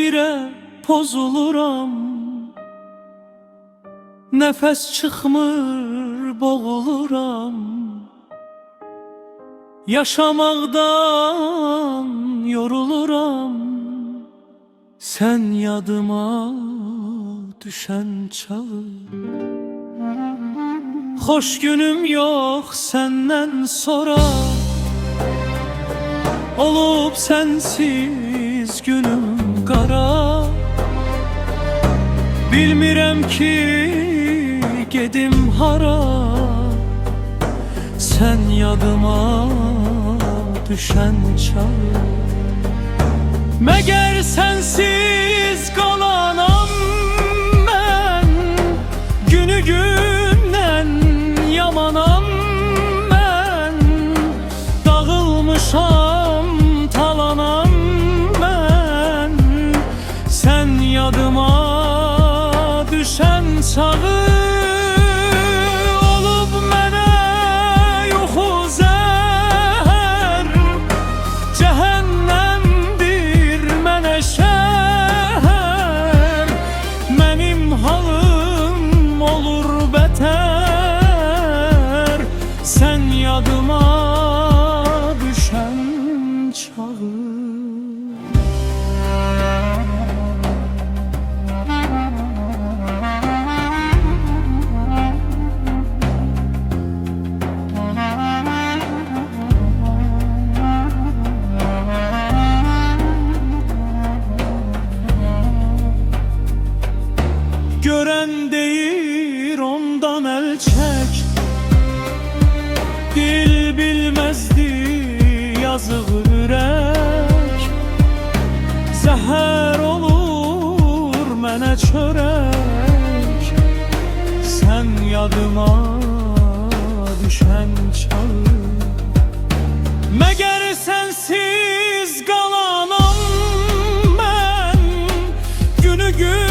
birə-birə pozuluram. Nəfəs çıxmır, boğuluram. Yaşamaqdan yoruluram. Sən yadıma düşən çağı. Xoş günüm yox səndən sonra. Olub sənsiz günüm qara. Bilmirəm ki gedim hara. Sən yadıma düşən çağı. Məgər sənsiz qalanam mən. Günü gündən yamanam mən. Dağılmışam, talanam mən. Sən yadıma düşən çağı. Olub mənə yuxu zəhər. Cəhənnəmdir mənə şəhər. Mənim halım olur bətər. Sən yadıma düşən çağı. Görən deyir ondan əl çək. Dil bilməzdi yazıq ürək. Zəhər olur mənə çörək. Sən yadıma düşən çağı. Məgər sənsiz qalanam mən. Günü gün